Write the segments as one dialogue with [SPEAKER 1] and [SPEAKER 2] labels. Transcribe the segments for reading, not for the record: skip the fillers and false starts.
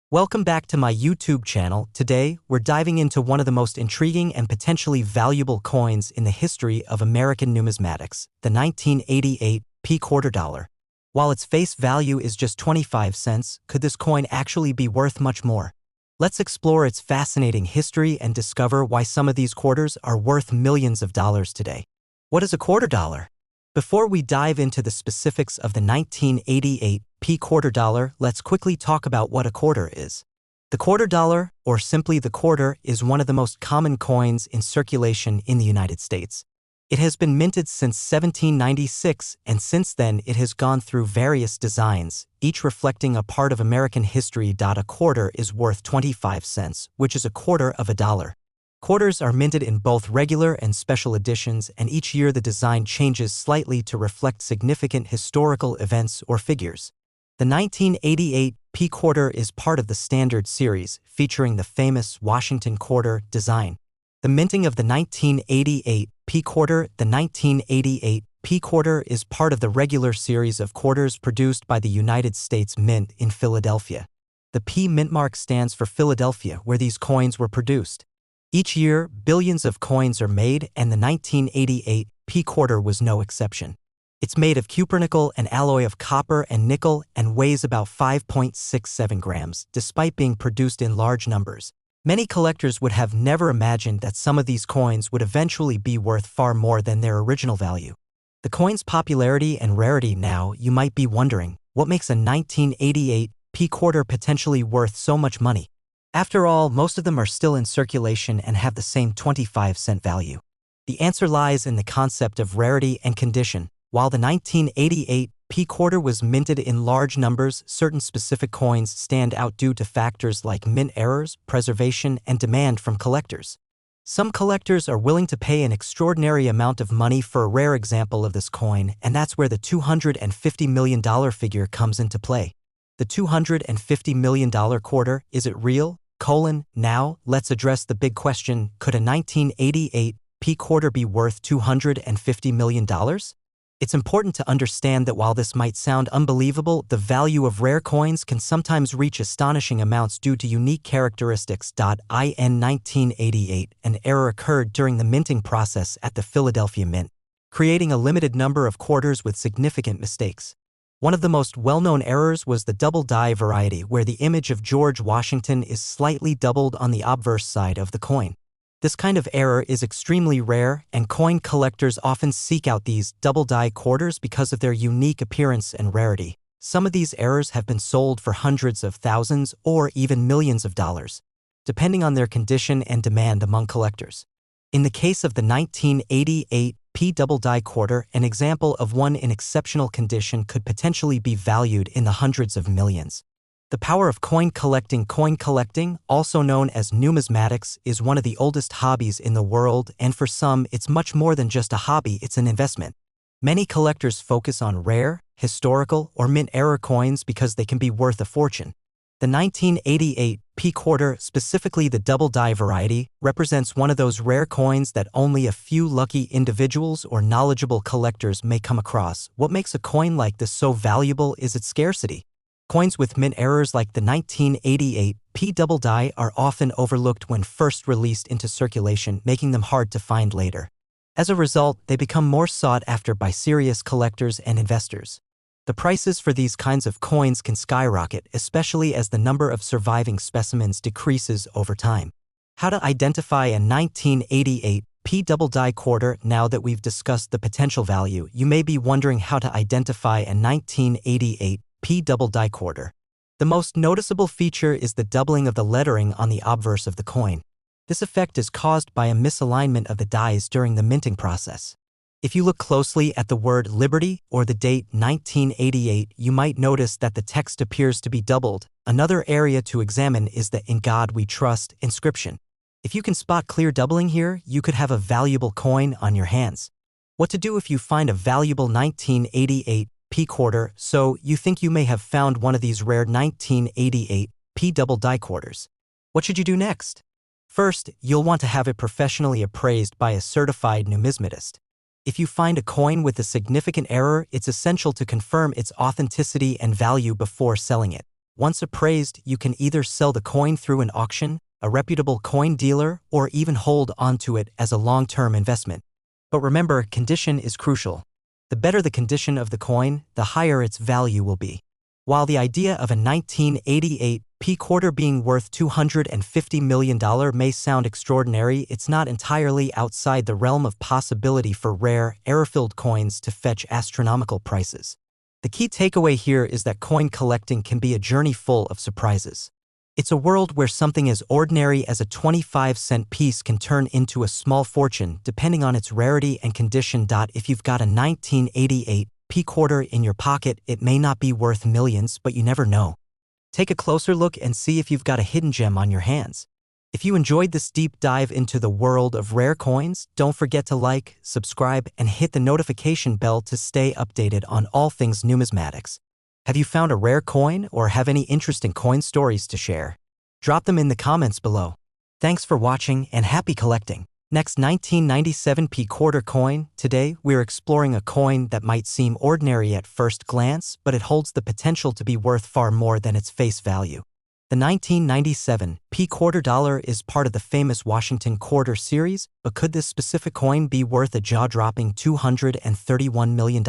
[SPEAKER 1] Welcome back to my YouTube channel. Today, we're diving into one of the most intriguing and potentially valuable coins in the history of American numismatics, the 1988 P quarter dollar. While its face value is just 25 cents, could this coin actually be worth much more? Let's explore its fascinating history and discover why some of these quarters are worth millions of dollars today. What is a quarter dollar? Before we dive into the specifics of the 1988 P quarter dollar, let's quickly talk about what a quarter is. The quarter dollar, or simply the quarter, is one of the most common coins in circulation in the United States. It has been minted since 1796, and since then it has gone through various designs, each reflecting a part of American history. A quarter is worth 25 cents, which is a quarter of a dollar. Quarters are minted in both regular and special editions, and each year the design changes slightly to reflect significant historical events or figures. The 1988 P quarter is part of the Standard series, featuring the famous Washington quarter design. The minting of the 1988 P quarter. The 1988 P quarter is part of the regular series of quarters produced by the United States Mint in Philadelphia. The P mint mark stands for Philadelphia, where these coins were produced. Each year, billions of coins are made, and the 1988 P quarter was no exception. It's made of cupronickel, an alloy of copper and nickel, and weighs about 5.67 grams, despite being produced in large numbers. Many collectors would have never imagined that some of these coins would eventually be worth far more than their original value. The coin's popularity and rarity. Now, you might be wondering, what makes a 1988 P quarter potentially worth so much money? After all, most of them are still in circulation and have the same 25-cent value. The answer lies in the concept of rarity and condition. While the 1988 P quarter was minted in large numbers, certain specific coins stand out due to factors like mint errors, preservation, and demand from collectors. Some collectors are willing to pay an extraordinary amount of money for a rare example of this coin, and that's where the $250 million figure comes into play. The $250 million quarter, is it real? Now, let's address the big question: could a 1988 P quarter be worth $250 million? It's important to understand that while this might sound unbelievable, the value of rare coins can sometimes reach astonishing amounts due to unique characteristics. In 1988, an error occurred during the minting process at the Philadelphia Mint, creating a limited number of quarters with significant mistakes. One of the most well-known errors was the double die variety, where the image of George Washington is slightly doubled on the obverse side of the coin. This kind of error is extremely rare, and coin collectors often seek out these double die quarters because of their unique appearance and rarity. Some of these errors have been sold for hundreds of thousands or even millions of dollars, depending on their condition and demand among collectors. In the case of the 1988 P double die quarter, an example of one in exceptional condition could potentially be valued in the hundreds of millions. The power of coin collecting. Coin collecting, also known as numismatics, is one of the oldest hobbies in the world, and for some, it's much more than just a hobby, it's an investment. Many collectors focus on rare, historical, or mint error coins because they can be worth a fortune. The 1988 P quarter, specifically the double die variety, represents one of those rare coins that only a few lucky individuals or knowledgeable collectors may come across. What makes a coin like this so valuable is its scarcity. Coins with mint errors like the 1988 P double die are often overlooked when first released into circulation, making them hard to find later. As a result, they become more sought after by serious collectors and investors. The prices for these kinds of coins can skyrocket, especially as the number of surviving specimens decreases over time. How to identify a 1988 P double die quarter? Now that we've discussed the potential value, you may be wondering how to identify a 1988 P double die quarter. The most noticeable feature is the doubling of the lettering on the obverse of the coin. This effect is caused by a misalignment of the dies during the minting process. If you look closely at the word Liberty or the date 1988, you might notice that the text appears to be doubled. Another area to examine is the "In God We Trust" inscription. If you can spot clear doubling here, you could have a valuable coin on your hands. What to do if you find a valuable 1988 P quarter? So, you think you may have found one of these rare 1988 P double die quarters. What should you do next? First, you'll want to have it professionally appraised by a certified numismatist. If you find a coin with a significant error, it's essential to confirm its authenticity and value before selling it. Once appraised, you can either sell the coin through an auction, a reputable coin dealer, or even hold onto it as a long-term investment. But remember, condition is crucial. The better the condition of the coin, the higher its value will be. While the idea of a 1988 P-quarter being worth $250 million may sound extraordinary, it's not entirely outside the realm of possibility for rare, error-filled coins to fetch astronomical prices. The key takeaway here is that coin collecting can be a journey full of surprises. It's a world where something as ordinary as a 25-cent piece can turn into a small fortune depending on its rarity and condition. If you've got a 1988 P-quarter in your pocket, it may not be worth millions, but you never know. Take a closer look and see if you've got a hidden gem on your hands. If you enjoyed this deep dive into the world of rare coins, don't forget to like, subscribe, and hit the notification bell to stay updated on all things numismatics. Have you found a rare coin or have any interesting coin stories to share? Drop them in the comments below. Thanks for watching and happy collecting. Next, 1997 P-quarter coin. Today, we're exploring a coin that might seem ordinary at first glance, but it holds the potential to be worth far more than its face value. The 1997 P-quarter dollar is part of the famous Washington quarter series, but could this specific coin be worth a jaw-dropping $231 million?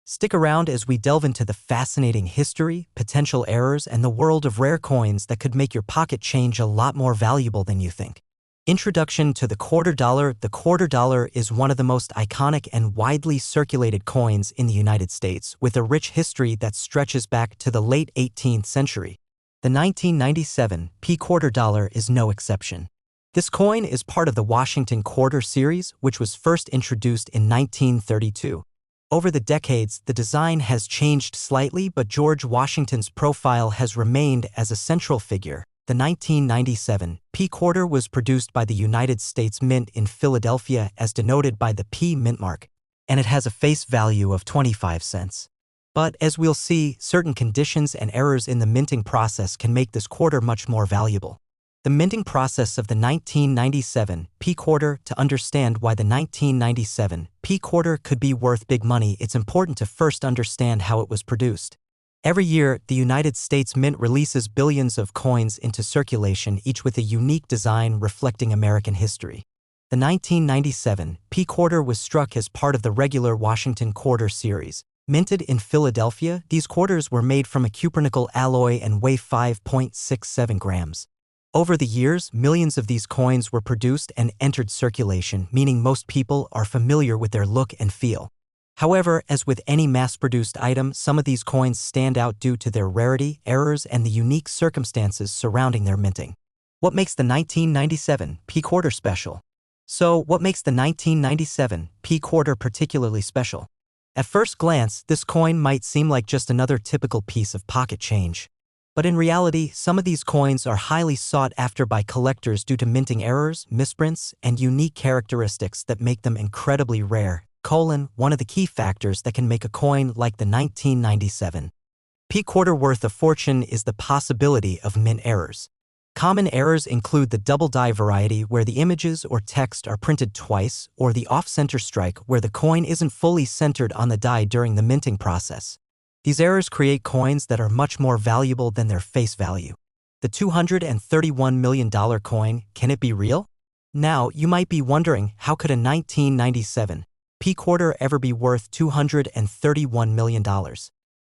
[SPEAKER 1] Stick around as we delve into the fascinating history, potential errors, and the world of rare coins that could make your pocket change a lot more valuable than you think. Introduction to the quarter dollar. The quarter dollar is one of the most iconic and widely circulated coins in the United States, with a rich history that stretches back to the late 18th century. The 1997 P-quarter dollar is no exception. This coin is part of the Washington quarter series, which was first introduced in 1932. Over the decades, the design has changed slightly, but George Washington's profile has remained as a central figure. The 1997 P-quarter was produced by the United States Mint in Philadelphia as denoted by the P mint mark, and it has a face value of 25 cents. But as we'll see, certain conditions and errors in the minting process can make this quarter much more valuable. The minting process of the 1997 P-quarter. To understand why the 1997 P-quarter could be worth big money, it's important to first understand how it was produced. Every year, the United States Mint releases billions of coins into circulation, each with a unique design reflecting American history. The 1997 P-quarter was struck as part of the regular Washington quarter series. Minted in Philadelphia, these quarters were made from a cupronickel alloy and weigh 5.67 grams. Over the years, millions of these coins were produced and entered circulation, meaning most people are familiar with their look and feel. However, as with any mass-produced item, some of these coins stand out due to their rarity, errors, and the unique circumstances surrounding their minting. What makes the 1997 P-quarter special? So, what makes the 1997 P-quarter particularly special? At first glance, this coin might seem like just another typical piece of pocket change. But in reality, some of these coins are highly sought after by collectors due to minting errors, misprints, and unique characteristics that make them incredibly rare. One of the key factors that can make a coin like the 1997 P-quarter worth a fortune is the possibility of mint errors. Common errors include the double die variety, where the images or text are printed twice, or the off-center strike, where the coin isn't fully centered on the die during the minting process. These errors create coins that are much more valuable than their face value. The $231 million coin, can it be real? Now, you might be wondering, how could a 1997 P-quarter ever be worth $231 million?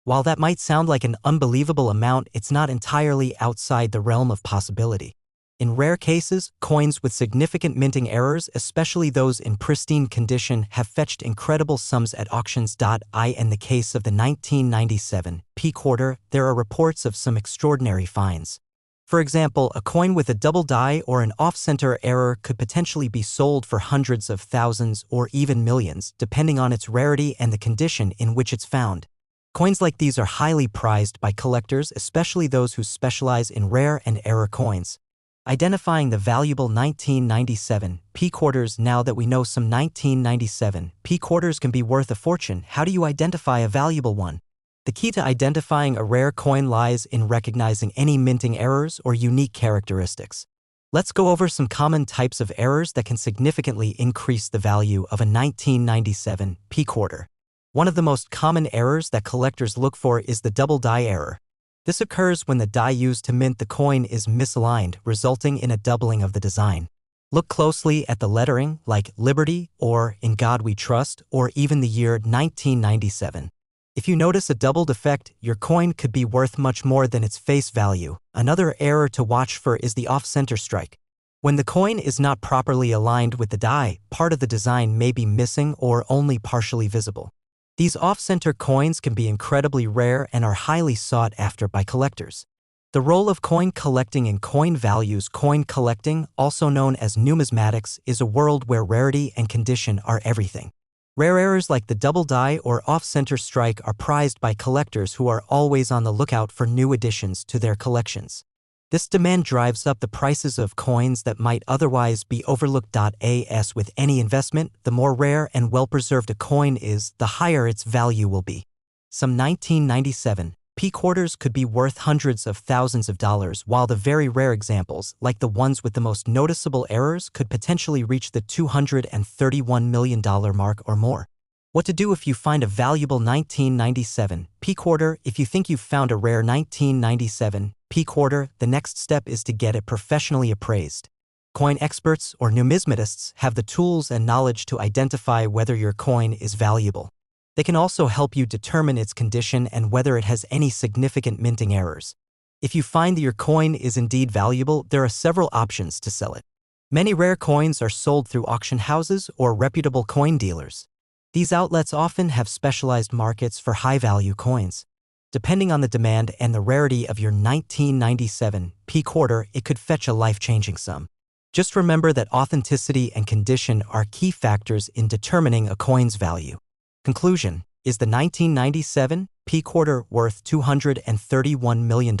[SPEAKER 1] While that might sound like an unbelievable amount, it's not entirely outside the realm of possibility. In rare cases, coins with significant minting errors, especially those in pristine condition, have fetched incredible sums at auctions. In the case of the 1997 P-quarter, there are reports of some extraordinary finds. For example, a coin with a double die or an off-center error could potentially be sold for hundreds of thousands or even millions, depending on its rarity and the condition in which it's found. Coins like these are highly prized by collectors, especially those who specialize in rare and error coins. Identifying the valuable 1997 P-quarters. Now that we know some 1997 P-quarters can be worth a fortune, how do you identify a valuable one? The key to identifying a rare coin lies in recognizing any minting errors or unique characteristics. Let's go over some common types of errors that can significantly increase the value of a 1997 P-quarter. One of the most common errors that collectors look for is the double die error. This occurs when the die used to mint the coin is misaligned, resulting in a doubling of the design. Look closely at the lettering, like Liberty or In God We Trust, or even the year 1997. If you notice a doubled effect, your coin could be worth much more than its face value. Another error to watch for is the off-center strike. When the coin is not properly aligned with the die, part of the design may be missing or only partially visible. These off-center coins can be incredibly rare and are highly sought after by collectors. The role of coin collecting in coin values. Coin collecting, also known as numismatics, is a world where rarity and condition are everything. Rare errors like the double die or off-center strike are prized by collectors who are always on the lookout for new additions to their collections. This demand drives up the prices of coins that might otherwise be overlooked. As with any investment, the more rare and well-preserved a coin is, the higher its value will be. Some 1997 P quarters could be worth hundreds of thousands of dollars, while the very rare examples, like the ones with the most noticeable errors, could potentially reach the $231 million mark or more. What to do if you find a valuable 1997 P quarter? If you think you've found a rare 1997 P quarter, the next step is to get it professionally appraised. Coin experts or numismatists have the tools and knowledge to identify whether your coin is valuable. They can also help you determine its condition and whether it has any significant minting errors. If you find that your coin is indeed valuable, there are several options to sell it. Many rare coins are sold through auction houses or reputable coin dealers. These outlets often have specialized markets for high-value coins. Depending on the demand and the rarity of your 1997 P quarter, it could fetch a life-changing sum. Just remember that authenticity and condition are key factors in determining a coin's value. Conclusion: is the 1997 P quarter worth $231 million?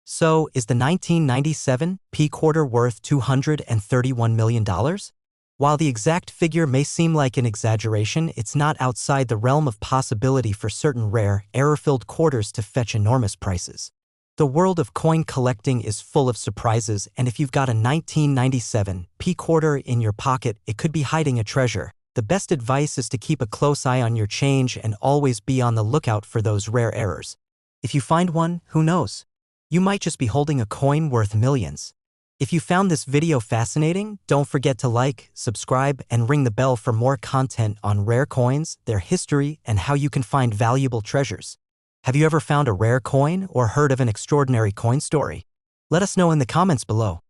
[SPEAKER 1] So, is the 1997 P quarter worth $231 million? While the exact figure may seem like an exaggeration, it's not outside the realm of possibility for certain rare, error-filled quarters to fetch enormous prices. The world of coin collecting is full of surprises, and if you've got a 1997 P quarter in your pocket, it could be hiding a treasure. The best advice is to keep a close eye on your change and always be on the lookout for those rare errors. If you find one, who knows? You might just be holding a coin worth millions. If you found this video fascinating, don't forget to like, subscribe, and ring the bell for more content on rare coins, their history, and how you can find valuable treasures. Have you ever found a rare coin or heard of an extraordinary coin story? Let us know in the comments below.